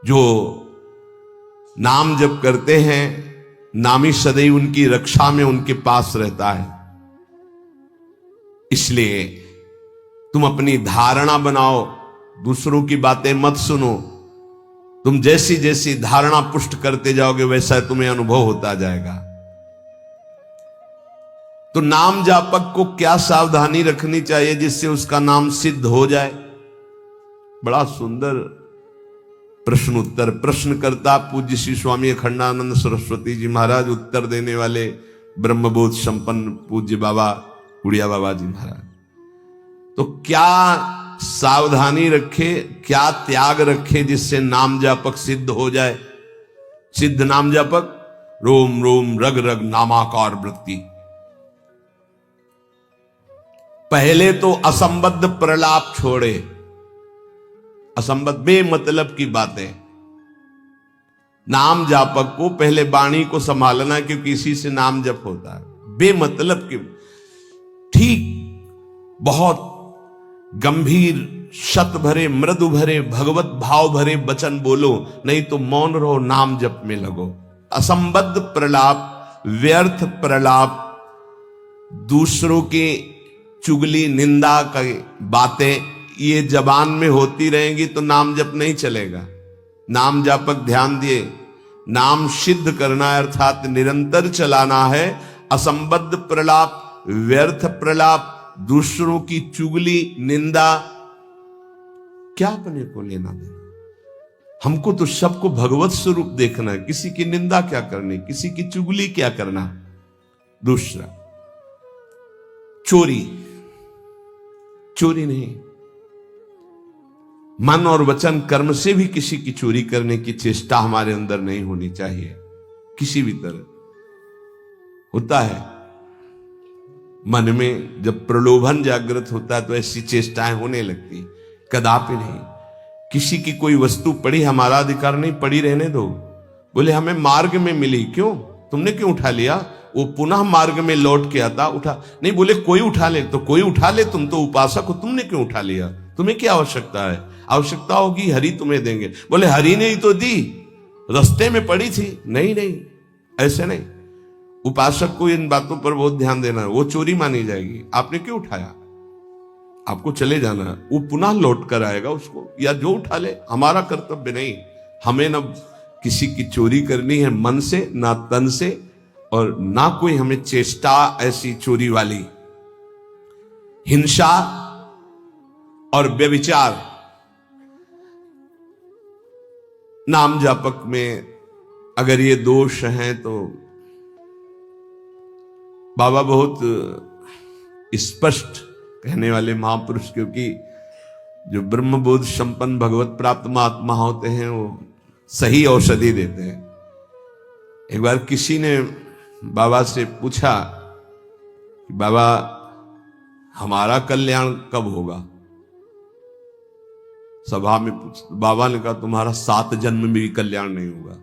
जो नाम जप करते हैं, नामी सदैव उनकी रक्षा में उनके पास रहता है। इसलिए तुम अपनी धारणा बनाओ, दूसरों की बातें मत सुनो। तुम जैसी जैसी धारणा पुष्ट करते जाओगे वैसा तुम्हें अनुभव होता जाएगा। तो नाम जापक को क्या सावधानी रखनी चाहिए जिससे उसका नाम सिद्ध हो जाए? बड़ा सुंदर प्रश्न उत्तर। प्रश्नकर्ता पूज्य श्री स्वामी अखंडानंद सरस्वती जी महाराज, उत्तर देने वाले ब्रह्मबोध संपन्न पूज्य बाबा उड़िया बाबा जी महाराज। तो क्या सावधानी रखे, क्या त्याग रखे जिससे नाम जापक सिद्ध हो जाए? सिद्ध नाम जापक रोम रोम रग रग नामाकार वृत्ति। पहले तो असंबद्ध प्रलाप छोड़े, असंबद्ध बेमतलब की बातें। नाम जापक को पहले वाणी को संभालना, क्योंकि इसी से नाम जप होता है। बेमतलब की, ठीक बहुत गंभीर शत भरे मृदु भरे भगवत भाव भरे वचन बोलो, नहीं तो मौन रहो, नाम जप में लगो। असंबद्ध प्रलाप, व्यर्थ प्रलाप, दूसरों की चुगली निंदा की बातें ये जबान में होती रहेंगी तो नाम जप नहीं चलेगा। नाम जापक ध्यान दिए, नाम सिद्ध करना है, अर्थात निरंतर चलाना है। असंबद्ध प्रलाप, व्यर्थ प्रलाप, दूसरों की चुगली निंदा, क्या अपने को लेना देना? हमको तो सबको भगवत स्वरूप देखना है। किसी की निंदा क्या करनी, किसी की चुगली क्या करना। दूसरा, चोरी, चोरी नहीं, मन और वचन कर्म से भी किसी की चोरी करने की चेष्टा हमारे अंदर नहीं होनी चाहिए। किसी भी तरह होता है मन में जब प्रलोभन जागृत होता है तो ऐसी चेष्टाएं होने लगती, कदापि नहीं। किसी की कोई वस्तु पड़ी, हमारा अधिकार नहीं, पड़ी रहने दो। बोले हमें मार्ग में मिली, क्यों, तुमने क्यों उठा लिया? वो पुनः मार्ग में लौट के आता, उठा नहीं। बोले कोई उठा ले, तो कोई उठा ले, तुम तो उपासक हो, तुमने क्यों उठा लिया? तुम्हें क्या आवश्यकता है? आवश्यकता होगी हरि तुम्हें देंगे। बोले हरि ने ही तो दी, रास्ते में पड़ी थी। नहीं नहीं, ऐसे नहीं। उपासक को इन बातों पर बहुत ध्यान देना है, वो चोरी मानी जाएगी। आपने क्यों उठाया? आपको चले जाना है, वो पुनः लौट कर आएगा उसको, या जो उठा ले। हमारा कर्तव्य नहीं, हमें न किसी की चोरी करनी है मन से, ना तन से, और ना कोई हमें चेष्टा ऐसी चोरी वाली। हिंसा और व्यभिचार नाम जापक में अगर ये दोष हैं तो बाबा बहुत स्पष्ट कहने वाले महापुरुष, क्योंकि जो ब्रह्मबोध संपन्न भगवत प्राप्त महात्मा होते हैं वो सही औषधि देते हैं। एक बार किसी ने बाबा से पूछा कि बाबा हमारा कल्याण कब होगा? सभा में पूछ, बाबा ने कहा तुम्हारा 7 जन्म में भी कल्याण नहीं होगा।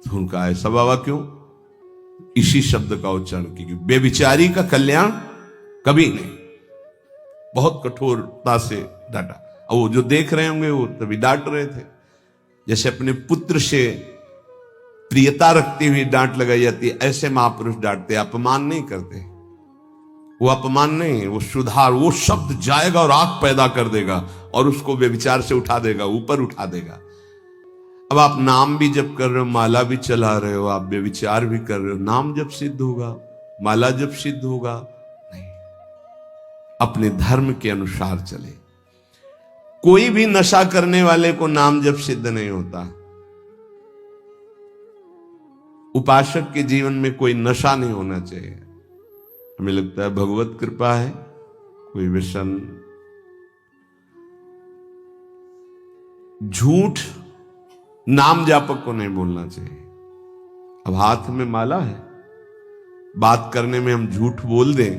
तो उनका ऐसा बाबा क्यों? इसी शब्द का उच्चारण कीजिए, बेविचारी का कल्याण कभी नहीं। बहुत कठोरता से डांटा। और वो जो देख रहे होंगे वो तभी डांट रहे थे, जैसे अपने पुत्र से प्रियता रखती हुई डांट लगाई जाती है, ऐसे महापुरुष डांटते, अपमान नहीं करते। वो अपमान नहीं, वो सुधार, वो शब्द जाएगा और आग पैदा कर देगा और उसको व्यभिचार से उठा देगा, ऊपर उठा देगा। अब आप नाम भी जप कर रहे हो, माला भी चला रहे हो, आप व्यभिचार भी कर रहे हो, नाम जब सिद्ध होगा, माला जब सिद्ध होगा? नहीं। अपने धर्म के अनुसार चले। कोई भी नशा करने वाले को नाम जब सिद्ध नहीं होता। उपासक के जीवन में कोई नशा नहीं होना चाहिए। हमें लगता है भगवत कृपा है, कोई व्यसन, झूठ नाम जापक को नहीं बोलना चाहिए। अब हाथ में माला है, बात करने में हम झूठ बोल दें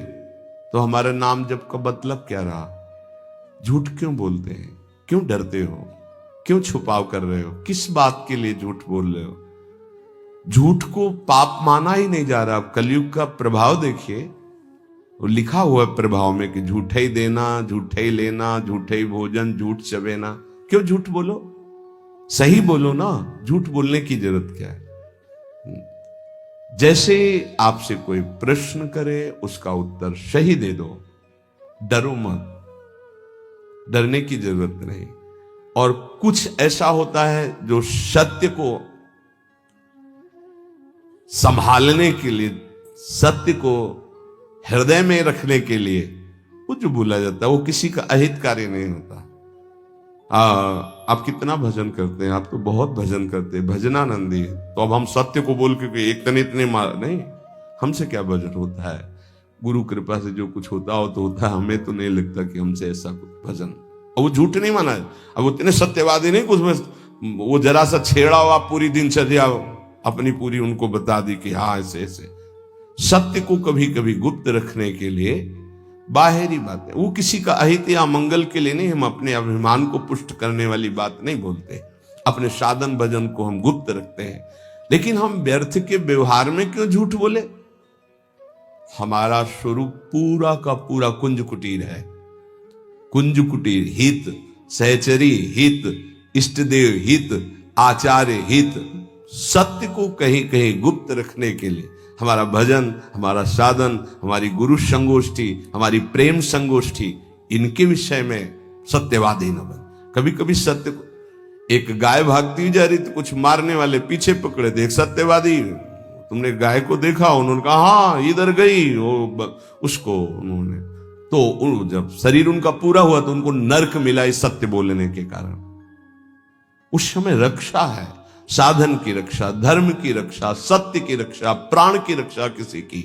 तो हमारा नाम जप का मतलब क्या रहा? झूठ क्यों बोलते हैं? क्यों डरते हो? क्यों छुपाव कर रहे हो? किस बात के लिए झूठ बोल रहे हो? झूठ को पाप माना ही नहीं जा रहा। कलयुग का प्रभाव देखिए, वो लिखा हुआ है प्रभाव में कि झूठे ही देना, झूठे ही लेना, झूठे ही भोजन, झूठ चबेना। क्यों झूठ बोलो, सही बोलो ना, झूठ बोलने की जरूरत क्या है। जैसे आपसे कोई प्रश्न करे उसका उत्तर सही दे दो, डरो मत, डरने की जरूरत नहीं। और कुछ ऐसा होता है जो सत्य को संभालने के लिए, सत्य को हृदय में रखने के लिए वो जो बोला जाता है वो किसी का अहितकारी नहीं होता। आप कितना भजन करते हैं, आप तो बहुत भजन करते हैं, भजनानंदी है, तो अब हम सत्य को बोल के एक तने इतने मार नहीं, हमसे क्या भजन होता है। गुरु कृपा से जो कुछ होता हो तो होता है, हमें तो नहीं लगता कि हमसे ऐसा कुछ भजन। और वो झूठ नहीं माना है, अब वो इतने सत्यवादी नहीं कुछ में वो जरा सा छेड़ा हुआ पूरी दिनचर्या अपनी पूरी उनको बता दी कि हाँ ऐसे ऐसे। सत्य को कभी कभी गुप्त रखने के लिए बाहरी बातें, वो किसी का अहित या मंगल के लिए नहीं, हम अपने अभिमान को पुष्ट करने वाली बात नहीं बोलते, अपने साधन भजन को हम गुप्त रखते हैं। लेकिन हम व्यर्थ के व्यवहार में क्यों झूठ बोले। हमारा स्वरूप पूरा का पूरा कुंज कुटीर है, कुंज कुटीर हित, सहचरी हित, इष्टदेव हित, आचार्य हित। सत्य को कहीं कहीं गुप्त रखने के लिए हमारा भजन, हमारा साधन, हमारी गुरु संगोष्ठी, हमारी प्रेम संगोष्ठी, इनके विषय में सत्यवादी न बन। कभी कभी सत्य को, एक गाय भागती जा रही तो कुछ मारने वाले पीछे पकड़े थे, एक सत्यवादी, तुमने गाय को देखा, उन्होंने कहा हाँ इधर गई, उसको उन्होंने तो जब शरीर उनका पूरा हुआ तो उनको नर्क मिला इस सत्य बोलने के कारण। उस समय रक्षा है, साधन की रक्षा, धर्म की रक्षा, सत्य की रक्षा, प्राण की रक्षा किसी की,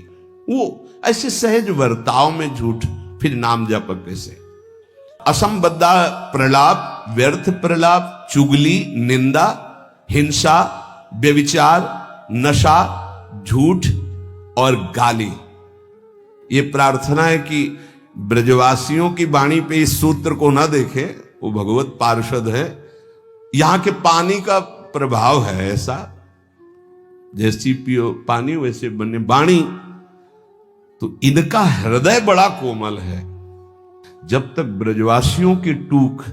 वो ऐसे सहज वर्ताव में झूठ, फिर नाम जप कैसे। असंबद्धा प्रलाप, व्यर्थ प्रलाप, चुगली, निंदा, हिंसा, व्यभिचार, नशा, झूठ और गाली। ये प्रार्थना है कि ब्रजवासियों की वाणी पे इस सूत्र को ना देखें, वो भगवत पार्षद है। यहां के पानी का प्रभाव है ऐसा, जैसी पियो पानी वैसे बने वाणी। तो इनका हृदय बड़ा कोमल है। जब तक ब्रजवासियों की टूक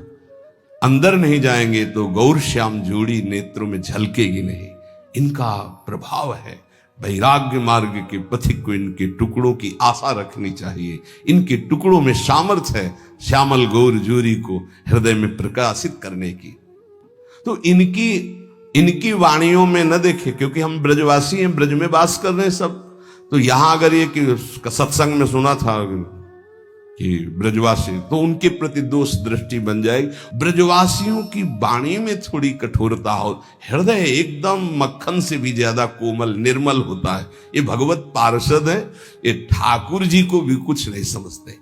अंदर नहीं जाएंगे तो गौर श्याम जोड़ी नेत्रों में झलकेगी नहीं। इनका प्रभाव है। वैराग्य मार्ग के पथिक को इनके टुकड़ों की आशा रखनी चाहिए। इनके टुकड़ों में सामर्थ्य है श्यामल गौर जोरी को हृदय में प्रकाशित करने की। तो इनकी वाणियों में न देखे, क्योंकि हम ब्रजवासी हैं, ब्रज में वास कर रहे हैं सब। तो यहां अगर ये कि सत्संग में सुना था कि ब्रजवासी, तो उनके प्रति दोष दृष्टि बन जाएगी। ब्रजवासियों की वाणी में थोड़ी कठोरता हो, हृदय एकदम मक्खन से भी ज्यादा कोमल निर्मल होता है। ये भगवत पार्षद है, ये ठाकुर जी को भी कुछ नहीं समझते।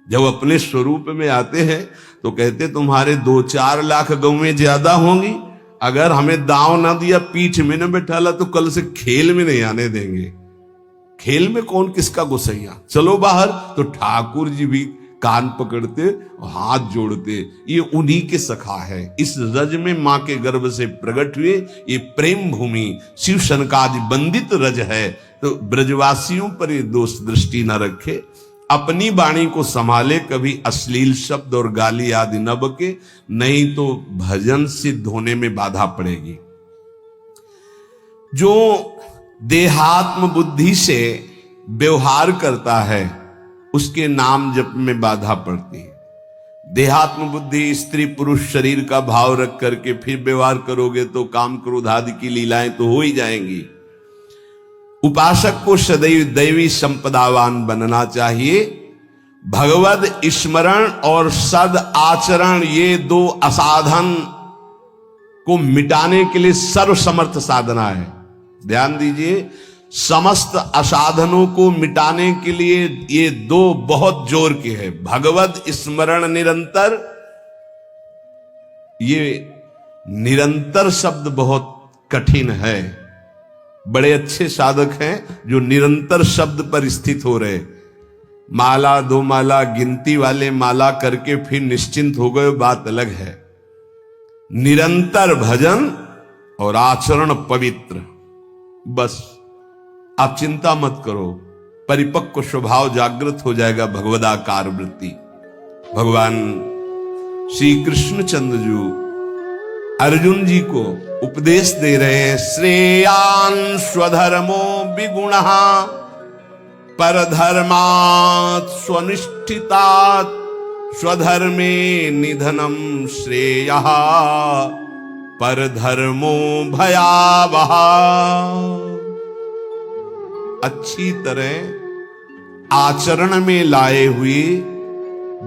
जब अपने स्वरूप में आते हैं तो कहते तुम्हारे 2-4 लाख गौवें ज्यादा होंगी, अगर हमें दांव ना दिया, पीठ में न बैठाला, तो कल से खेल में नहीं आने देंगे। खेल में कौन किसका गुस्सैया, चलो बाहर। तो ठाकुर जी भी कान पकड़ते, हाथ जोड़ते, ये उन्हीं के सखा है। इस रज में मां के गर्भ से प्रकट हुए ये प्रेम भूमि शिव शनकादि बंदित रज है। तो ब्रजवासियों पर ये दोष दृष्टि न रखे, अपनी वाणी को संभाले, कभी अश्लील शब्द और गाली आदि न बके, नहीं तो भजन सिद्ध होने में बाधा पड़ेगी। जो देहात्म बुद्धि से व्यवहार करता है उसके नाम जप में बाधा पड़ती है। देहात्म बुद्धि, स्त्री पुरुष शरीर का भाव रख करके फिर व्यवहार करोगे तो काम क्रोध आदि की लीलाएं तो हो ही जाएंगी। उपासक को सदैव दैवी संपदावान बनना चाहिए। भगवद स्मरण और सद आचरण, ये 2 असाधन को मिटाने के लिए सर्वसमर्थ साधना है। ध्यान दीजिए, समस्त असाधनों को मिटाने के लिए ये 2 बहुत जोर के हैं। भगवद स्मरण निरंतर, ये निरंतर शब्द बहुत कठिन है। बड़े अच्छे साधक हैं जो निरंतर शब्द पर स्थित हो रहे। माला 2 माला गिनती वाले माला करके फिर निश्चिंत हो गए, बात अलग है। निरंतर भजन और आचरण पवित्र, बस आप चिंता मत करो, परिपक्व स्वभाव जागृत हो जाएगा। भगवदाकार वृत्ति। भगवान श्री कृष्णचंद्र जी अर्जुन जी को उपदेश दे रहे हैं, श्रेयान् स्वधर्मो विगुणः परधर्मात् स्वनिष्ठितात् स्वधर्मे निधनं श्रेयः परधर्मो भयावह। अच्छी तरह आचरण में लाए हुए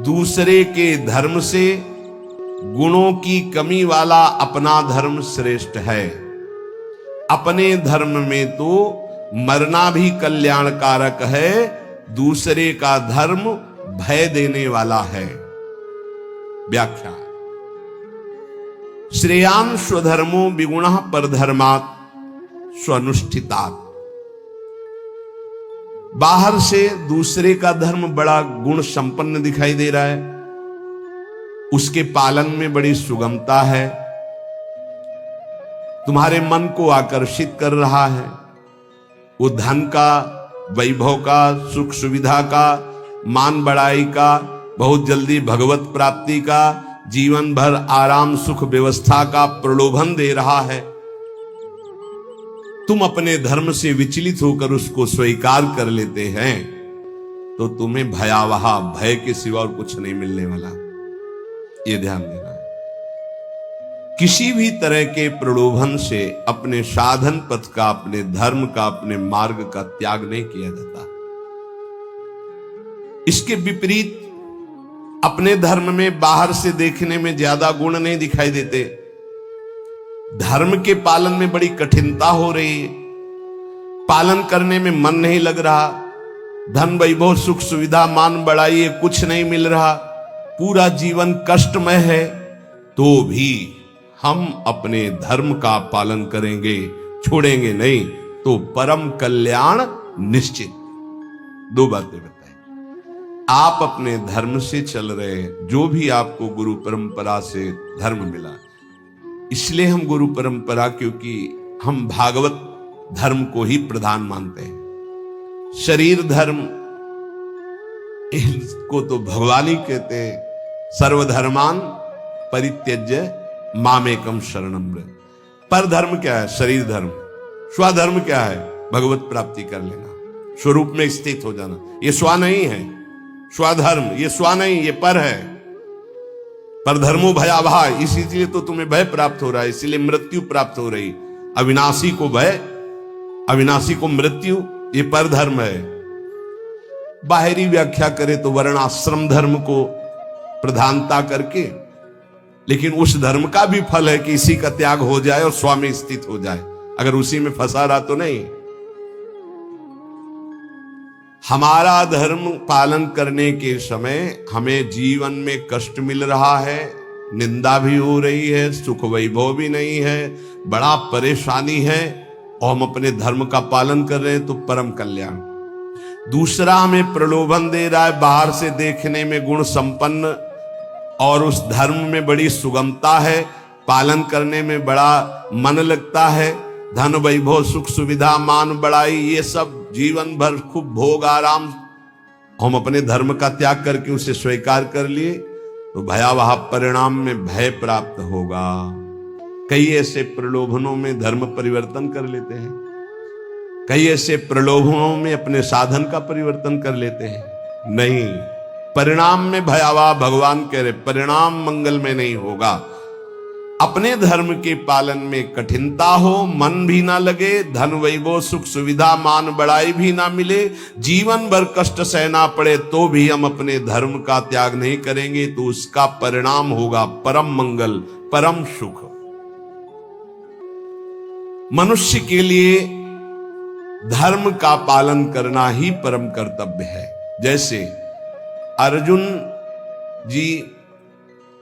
दूसरे के धर्म से गुणों की कमी वाला अपना धर्म श्रेष्ठ है। अपने धर्म में तो मरना भी कल्याणकारक है, दूसरे का धर्म भय देने वाला है। व्याख्या, श्रेयान् स्वधर्मो विगुणः परधर्मात् स्वनुष्ठितात्। बाहर से दूसरे का धर्म बड़ा गुण संपन्न दिखाई दे रहा है, उसके पालन में बड़ी सुगमता है, तुम्हारे मन को आकर्षित कर रहा है। वो धन का, वैभव का, सुख सुविधा का, मान बढ़ाई का, बहुत जल्दी भगवत प्राप्ति का, जीवन भर आराम सुख व्यवस्था का प्रलोभन दे रहा है। तुम अपने धर्म से विचलित होकर उसको स्वीकार कर लेते हैं तो तुम्हें भयावह, भय के सिवा और कुछ नहीं मिलने वाला। ये ध्यान देना है। किसी भी तरह के प्रलोभन से अपने साधन पथ का, अपने धर्म का, अपने मार्ग का त्याग नहीं किया जाता। इसके विपरीत अपने धर्म में बाहर से देखने में ज्यादा गुण नहीं दिखाई देते, धर्म के पालन में बड़ी कठिनता हो रही है, पालन करने में मन नहीं लग रहा, धन वैभव सुख सुविधा मान बढ़ाई कुछ नहीं मिल रहा, पूरा जीवन कष्टमय है, तो भी हम अपने धर्म का पालन करेंगे, छोड़ेंगे नहीं, तो परम कल्याण निश्चित। दो बातें बताएं। आप अपने धर्म से चल रहे हैं, जो भी आपको गुरु परंपरा से धर्म मिला, इसलिए हम गुरु परंपरा, क्योंकि हम भागवत धर्म को ही प्रधान मानते हैं। शरीर धर्म इसको तो भगवान ही कहते हैं, सर्वधर्मान परित्यज्य मामेकम शरणम व्रज। पर धर्म क्या है? शरीर धर्म। स्वधर्म क्या है? भगवत प्राप्ति कर लेना, स्वरूप में स्थित हो जाना। ये स्व नहीं है, स्वधर्म ये स्व नहीं, ये पर है। पर धर्मो भयावह, इसीलिए तो तुम्हें भय प्राप्त हो रहा है, इसीलिए मृत्यु प्राप्त हो रही। अविनाशी को भय, अविनाशी को मृत्यु, ये पर धर्म है। बाहरी व्याख्या करे तो वर्णाश्रम धर्म को प्रधानता करके, लेकिन उस धर्म का भी फल है कि इसी का त्याग हो जाए और स्व में स्थित हो जाए। अगर उसी में फंसा रहा तो नहीं। हमारा धर्म पालन करने के समय हमें जीवन में कष्ट मिल रहा है, निंदा भी हो रही है, सुख वैभव भी नहीं है, बड़ा परेशानी है, और हम अपने धर्म का पालन कर रहे हैं तो परम कल्याण। दूसरा हमें प्रलोभन दे रहा है, बाहर से देखने में गुण संपन्न और उस धर्म में बड़ी सुगमता है, पालन करने में बड़ा मन लगता है, धन वैभव सुख सुविधा मान बढ़ाई, ये सब जीवन भर खूब भोग आराम, हम अपने धर्म का त्याग करके उसे स्वीकार कर लिए तो भयावह परिणाम में भय प्राप्त होगा। कई ऐसे प्रलोभनों में धर्म परिवर्तन कर लेते हैं, कई ऐसे प्रलोभनों में अपने साधन का परिवर्तन कर लेते हैं। नहीं, परिणाम में भयावह, भगवान कह रहे परिणाम मंगल में नहीं होगा। अपने धर्म के पालन में कठिनता हो, मन भी ना लगे, धन वैभव सुख सुविधा मान बढ़ाई भी ना मिले, जीवन भर कष्ट सहना पड़े, तो भी हम अपने धर्म का त्याग नहीं करेंगे, तो उसका परिणाम होगा परम मंगल, परम सुख। मनुष्य के लिए धर्म का पालन करना ही परम कर्तव्य है। जैसे अर्जुन जी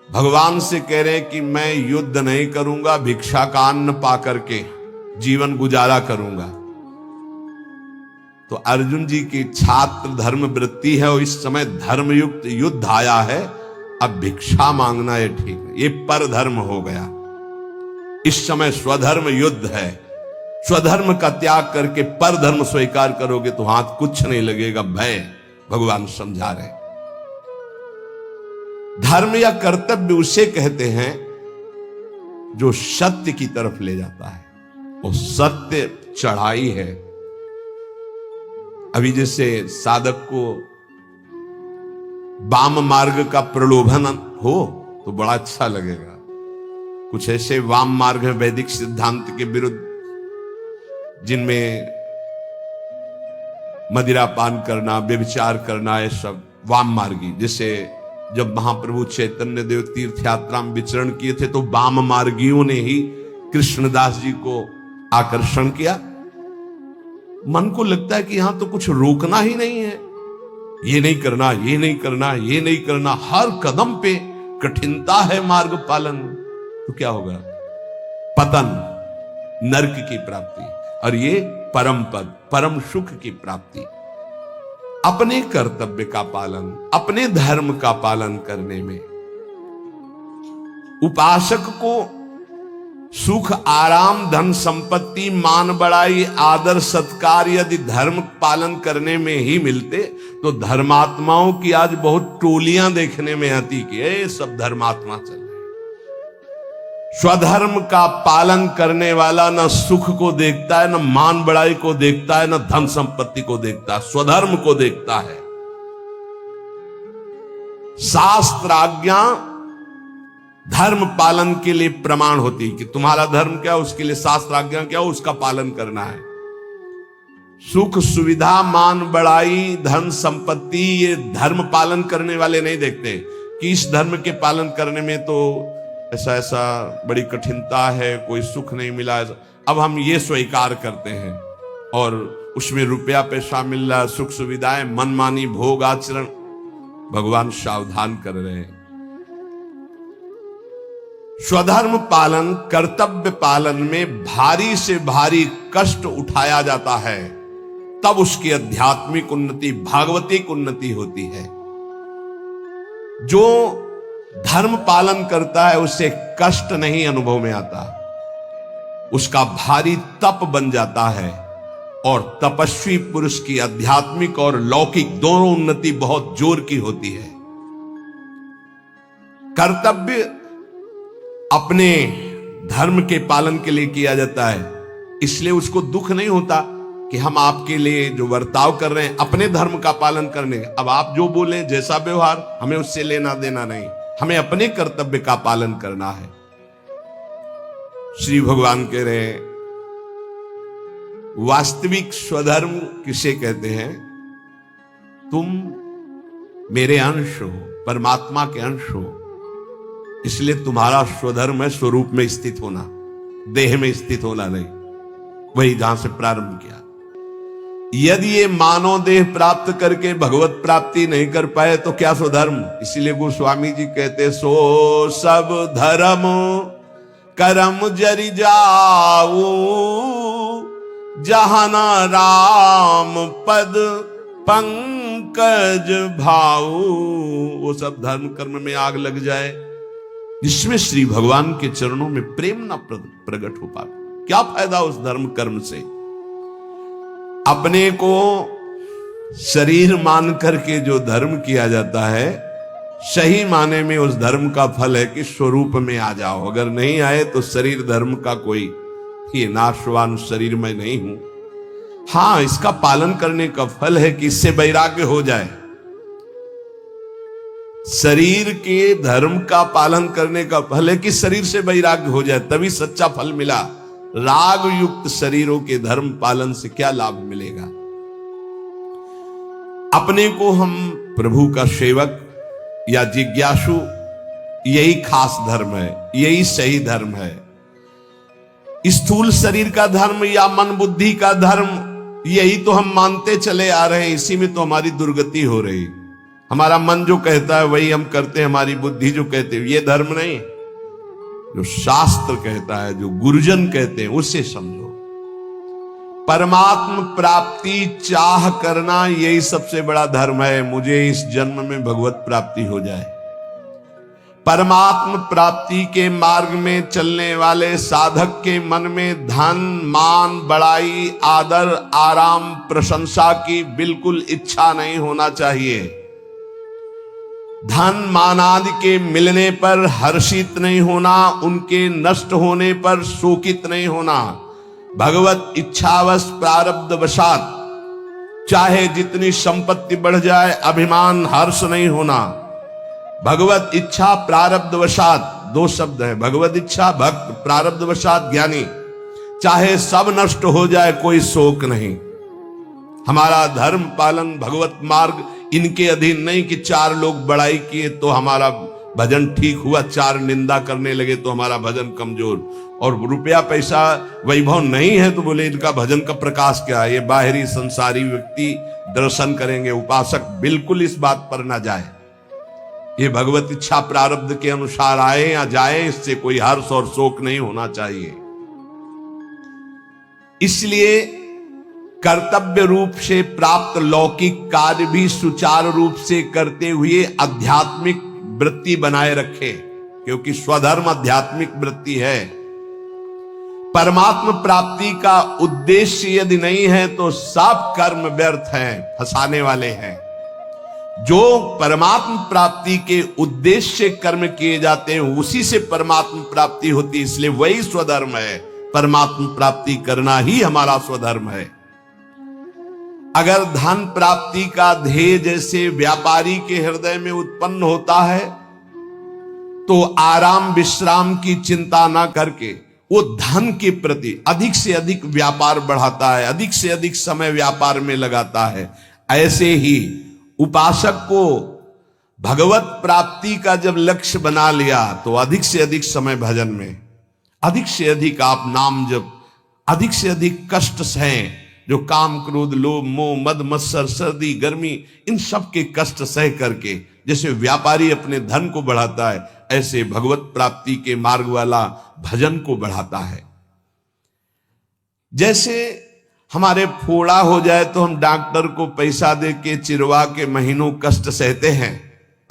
भगवान से कह रहे हैं कि मैं युद्ध नहीं करूंगा, भिक्षा का अन्न पा करके जीवन गुजारा करूंगा। तो अर्जुन जी की छात्र धर्म वृत्ति है और इस समय धर्मयुक्त युद्ध आया है, अब भिक्षा मांगना ये ठीक है, ये पर धर्म हो गया। इस समय स्वधर्म युद्ध है, स्वधर्म का त्याग करके पर धर्म स्वीकार करोगे तो हाथ कुछ नहीं लगेगा, भय। भगवान समझा रहे धर्म या कर्तव्य उसे कहते हैं जो सत्य की तरफ ले जाता है। वो सत्य चढ़ाई है। अभी जैसे साधक को वाम मार्ग का प्रलोभन हो तो बड़ा अच्छा लगेगा। कुछ ऐसे वाम मार्ग है वैदिक सिद्धांत के विरुद्ध, जिनमें मदिरा पान करना, व्यभिचार करना, ये सब वाम मार्गी। जैसे जब महाप्रभु चैतन्य देव तीर्थ यात्रा में विचरण किए थे तो वाम मार्गियों ने ही कृष्णदास जी को आकर्षण किया। मन को लगता है कि यहां तो कुछ रोकना ही नहीं है, ये नहीं करना, ये नहीं करना, ये नहीं करना, हर कदम पे कठिनता है मार्ग पालन। तो क्या होगा? पतन, नरक की प्राप्ति, और ये परम पद, परम सुख की प्राप्ति। अपने कर्तव्य का पालन, अपने धर्म का पालन करने में उपासक को सुख, आराम, धन संपत्ति, मान बढ़ाई, आदर सत्कार यदि धर्म पालन करने में ही मिलते तो धर्मात्माओं की आज बहुत टोलियां देखने में आती कि ये सब धर्मात्मा चल रहे। स्वधर्म का पालन करने वाला न सुख को देखता है, न मान बढ़ाई को देखता है, न धन संपत्ति को देखता है, स्वधर्म को देखता है। शास्त्र आज्ञा धर्म पालन के लिए प्रमाण होती कि तुम्हारा धर्म क्या, उसके लिए शास्त्र आज्ञा क्या, उसका पालन करना है। सुख सुविधा, मान बढ़ाई, धन संपत्ति, ये धर्म पालन करने वाले नहीं देखते कि इस धर्म के पालन करने में तो ऐसा ऐसा बड़ी कठिनता है, कोई सुख नहीं मिला। अब हम ये स्वीकार करते हैं और उसमें रुपया पैसा मिल रहा, सुख सुविधाएं, मनमानी भोग आचरण। भगवान सावधान कर रहे हैं। स्वधर्म पालन, कर्तव्य पालन में भारी से भारी कष्ट उठाया जाता है, तब उसकी आध्यात्मिक उन्नति, भागवतिक उन्नति होती है। जो धर्म पालन करता है उसे कष्ट नहीं अनुभव में आता, उसका भारी तप बन जाता है। और तपस्वी पुरुष की आध्यात्मिक और लौकिक दोनों उन्नति बहुत जोर की होती है। कर्तव्य अपने धर्म के पालन के लिए किया जाता है, इसलिए उसको दुख नहीं होता कि हम आपके लिए जो बर्ताव कर रहे हैं अपने धर्म का पालन करने। अब आप जो बोले, जैसा व्यवहार, हमें उससे लेना देना नहीं, हमें अपने कर्तव्य का पालन करना है। श्री भगवान कह रहे हैं, वास्तविक स्वधर्म किसे कहते हैं? तुम मेरे अंश हो, परमात्मा के अंश हो, इसलिए तुम्हारा स्वधर्म है स्वरूप में स्थित होना, देह में स्थित होना नहीं। वही जहां से प्रारंभ किया। यदि ये मानव देह प्राप्त करके भगवत प्राप्ति नहीं कर पाए तो क्या स्वधर्म? इसीलिए गोस्वामी जी कहते, सो सब धर्म करम जरि जाऊ, जहाना राम पद पंकज भाऊ। वो सब धर्म कर्म में आग लग जाए जिसमें श्री भगवान के चरणों में प्रेम ना प्रकट हो पाए, क्या फायदा उस धर्म कर्म से? अपने को शरीर मान करके जो धर्म किया जाता है, सही माने में उस धर्म का फल है कि स्वरूप में आ जाओ। अगर नहीं आए तो शरीर धर्म का कोई ये नाशवान शरीर में नहीं हूं। हां, इसका पालन करने का फल है कि इससे वैराग्य हो जाए। शरीर के धर्म का पालन करने का फल है कि शरीर से वैराग्य हो जाए, तभी सच्चा फल मिला। राग युक्त शरीरों के धर्म पालन से क्या लाभ मिलेगा? अपने को हम प्रभु का सेवक या जिज्ञासु, यही खास धर्म है, यही सही धर्म है। स्थूल शरीर का धर्म या मन बुद्धि का धर्म, यही तो हम मानते चले आ रहे हैं। इसी में तो हमारी दुर्गति हो रही। हमारा मन जो कहता है वही हम करते हैं, हमारी बुद्धि जो कहते हैं, ये धर्म नहीं। जो शास्त्र कहता है, जो गुरुजन कहते हैं, उसे समझो। परमात्म प्राप्ति चाह करना, यही सबसे बड़ा धर्म है। मुझे इस जन्म में भगवत प्राप्ति हो जाए। परमात्म प्राप्ति के मार्ग में चलने वाले साधक के मन में धन, मान, बड़ाई, आदर, आराम, प्रशंसा की बिल्कुल इच्छा नहीं होना चाहिए। धन मान आदि के मिलने पर हर्षित नहीं होना, उनके नष्ट होने पर शोकित नहीं होना। भगवत इच्छावश प्रारब्ध वशात चाहे जितनी संपत्ति बढ़ जाए, अभिमान हर्ष नहीं होना। भगवत इच्छा प्रारब्ध वशात, दो शब्द है, भगवत इच्छा भक्त, प्रारब्ध वशात ज्ञानी। चाहे सब नष्ट हो जाए कोई शोक नहीं। हमारा धर्म पालन भगवत मार्ग इनके अधीन नहीं कि चार लोग बड़ाई किए तो हमारा भजन ठीक हुआ, चार निंदा करने लगे तो हमारा भजन कमजोर, और रुपया पैसा वैभव नहीं है तो बोले इनका भजन का प्रकाश क्या है। ये बाहरी संसारी व्यक्ति दर्शन करेंगे, उपासक बिल्कुल इस बात पर ना जाए। ये भगवत इच्छा प्रारब्ध के अनुसार आए या जाए, इससे कोई हर्ष और शोक नहीं होना चाहिए। इसलिए कर्तव्य रूप से प्राप्त लौकिक कार्य भी सुचारू रूप से करते हुए आध्यात्मिक वृत्ति बनाए रखे, क्योंकि स्वधर्म आध्यात्मिक वृत्ति है। परमात्मा प्राप्ति का उद्देश्य यदि नहीं है तो सब कर्म व्यर्थ हैं, फंसाने वाले हैं। जो परमात्मा प्राप्ति के उद्देश्य से कर्म किए जाते हैं उसी से परमात्मा प्राप्ति होती है, इसलिए वही स्वधर्म है। परमात्मा प्राप्ति करना ही हमारा स्वधर्म है। अगर धन प्राप्ति का ध्येय जैसे व्यापारी के हृदय में उत्पन्न होता है तो आराम विश्राम की चिंता ना करके वो धन के प्रति अधिक से अधिक व्यापार बढ़ाता है, अधिक से अधिक समय व्यापार में लगाता है। ऐसे ही उपासक को भगवत प्राप्ति का जब लक्ष्य बना लिया तो अधिक से अधिक समय भजन में, अधिक से अधिक आप नाम जप, अधिक से अधिक कष्ट सहें, जो काम क्रोध लोभ मोह मद मत्सर सर्दी गर्मी इन सब के कष्ट सह करके जैसे व्यापारी अपने धन को बढ़ाता है, ऐसे भगवत प्राप्ति के मार्ग वाला भजन को बढ़ाता है। जैसे हमारे फोड़ा हो जाए तो हम डॉक्टर को पैसा दे के चिरवा के महीनों कष्ट सहते हैं,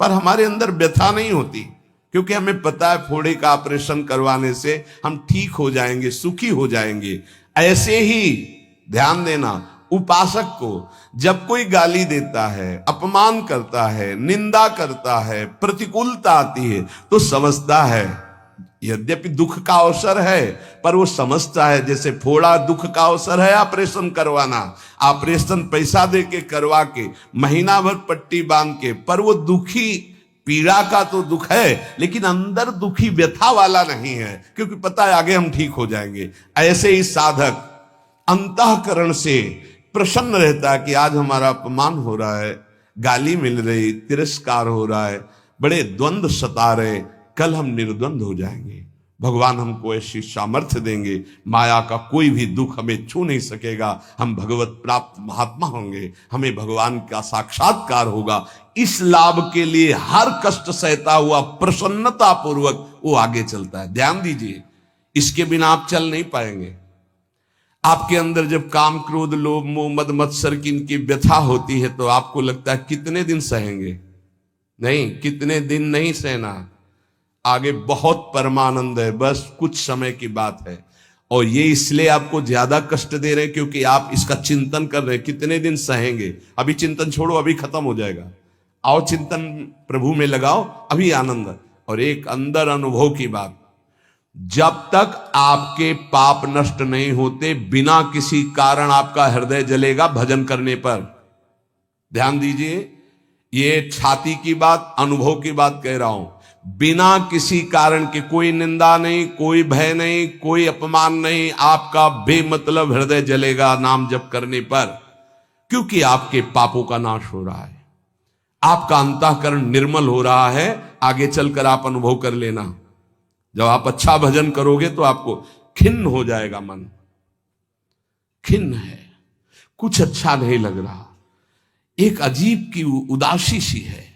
पर हमारे अंदर व्यथा नहीं होती, क्योंकि हमें पता है फोड़े का ऑपरेशन करवाने से हम ठीक हो जाएंगे, सुखी हो जाएंगे। ऐसे ही ध्यान देना, उपासक को जब कोई गाली देता है, अपमान करता है, निंदा करता है, प्रतिकूलता आती है तो समझता है, यद्यपि दुख का अवसर है पर वो समझता है जैसे फोड़ा दुख का अवसर है ऑपरेशन करवाना, ऑपरेशन पैसा दे के करवा के महीना भर पट्टी बांध के, पर वो दुखी पीड़ा का तो दुख है लेकिन अंदर दुखी व्यथा वाला नहीं है, क्योंकि पता है आगे हम ठीक हो जाएंगे। ऐसे ही साधक अंतःकरण से प्रसन्न रहता है कि आज हमारा अपमान हो रहा है, गाली मिल रही, तिरस्कार हो रहा है, बड़े द्वंद्व सता रहे, कल हम निर्द्वंद हो जाएंगे। भगवान हमको ऐसी सामर्थ्य देंगे, माया का कोई भी दुख हमें छू नहीं सकेगा, हम भगवत प्राप्त महात्मा होंगे, हमें भगवान का साक्षात्कार होगा। इस लाभ के लिए हर कष्ट सहता हुआ प्रसन्नता पूर्वक वो आगे चलता है। ध्यान दीजिए, इसके बिना आप चल नहीं पाएंगे। आपके अंदर जब काम क्रोध लोभ मोह मद मत्सर की इनकी व्यथा होती है तो आपको लगता है कितने दिन सहेंगे, नहीं, कितने दिन नहीं सहना, आगे बहुत परमानंद है, बस कुछ समय की बात है। और ये इसलिए आपको ज्यादा कष्ट दे रहे हैं क्योंकि आप इसका चिंतन कर रहे हैं, कितने दिन सहेंगे। अभी चिंतन छोड़ो, अभी खत्म हो जाएगा, आओ चिंतन प्रभु में लगाओ, अभी आनंद। और एक अंदर अनुभव की बात, जब तक आपके पाप नष्ट नहीं होते बिना किसी कारण आपका हृदय जलेगा भजन करने पर। ध्यान दीजिए, ये छाती की बात, अनुभव की बात कह रहा हूं। बिना किसी कारण के, कोई निंदा नहीं, कोई भय नहीं, कोई अपमान नहीं, आपका बेमतलब हृदय जलेगा नाम जप करने पर, क्योंकि आपके पापों का नाश हो रहा है, आपका अंतःकरण निर्मल हो रहा है। आगे चलकर आप अनुभव कर लेना, जब आप अच्छा भजन करोगे तो आपको खिन्न हो जाएगा मन, खिन्न है, कुछ अच्छा नहीं लग रहा, एक अजीब की उदासी सी है।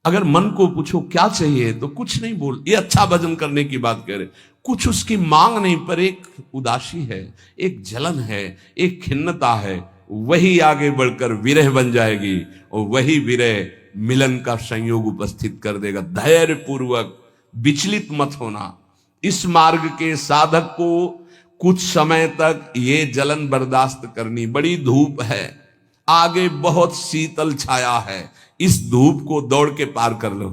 अगर मन को पूछो क्या चाहिए तो कुछ नहीं बोल, ये अच्छा भजन करने की बात कह रहे, कुछ उसकी मांग नहीं, पर एक उदासी है, एक जलन है, एक खिन्नता है। वही आगे बढ़कर विरह बन जाएगी और वही विरह मिलन का संयोग उपस्थित कर देगा। धैर्य पूर्वक विचलित मत होना। इस मार्ग के साधक को कुछ समय तक ये जलन बर्दाश्त करनी, बड़ी धूप है, आगे बहुत शीतल छाया है, इस धूप को दौड़ के पार कर लो।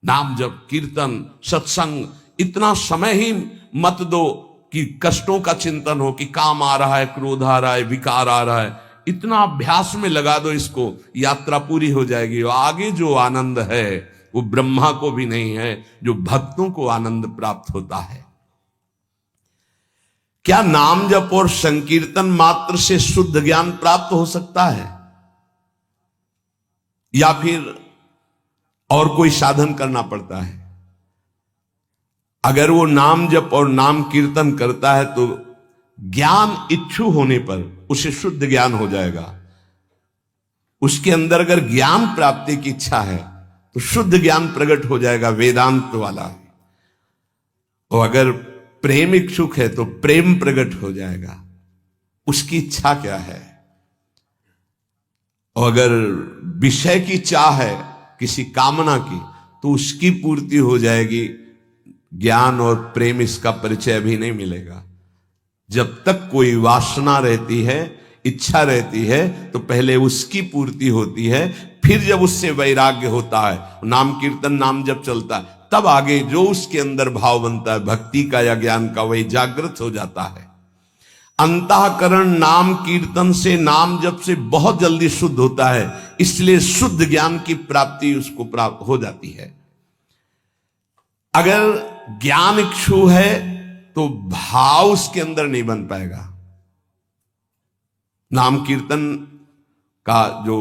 नाम जप, कीर्तन, सत्संग, इतना समय ही मत दो कि कष्टों का चिंतन हो, कि काम आ रहा है, क्रोध आ रहा है, विकार आ रहा है। इतना अभ्यास में लगा दो इसको, यात्रा पूरी हो जाएगी। और आगे जो आनंद है वो ब्रह्मा को भी नहीं है, जो भक्तों को आनंद प्राप्त होता है। क्या नाम जप और संकीर्तन मात्र से शुद्ध ज्ञान प्राप्त हो सकता है, या फिर और कोई साधन करना पड़ता है? अगर वो नाम जप और नाम कीर्तन करता है तो ज्ञान इच्छु होने पर उसे शुद्ध ज्ञान हो जाएगा। उसके अंदर अगर ज्ञान प्राप्ति की इच्छा है तो शुद्ध ज्ञान प्रकट हो जाएगा, वेदांत वाला। और अगर प्रेम इच्छुक है तो प्रेम प्रकट हो जाएगा, उसकी इच्छा क्या है। और अगर विषय की चाह है, किसी कामना की, तो उसकी पूर्ति हो जाएगी। ज्ञान और प्रेम इसका परिचय अभी नहीं मिलेगा। जब तक कोई वासना रहती है, इच्छा रहती है, तो पहले उसकी पूर्ति होती है, फिर जब उससे वैराग्य होता है, नाम कीर्तन नाम जब चलता है, तब आगे जो उसके अंदर भाव बनता है भक्ति का या ज्ञान का, वही जागृत हो जाता है। अंतःकरण नाम कीर्तन से, नाम जप से बहुत जल्दी शुद्ध होता है, इसलिए शुद्ध ज्ञान की प्राप्ति उसको प्राप्त हो जाती है। अगर ज्ञान इच्छु है तो भाव उसके अंदर नहीं बन पाएगा। नाम कीर्तन का जो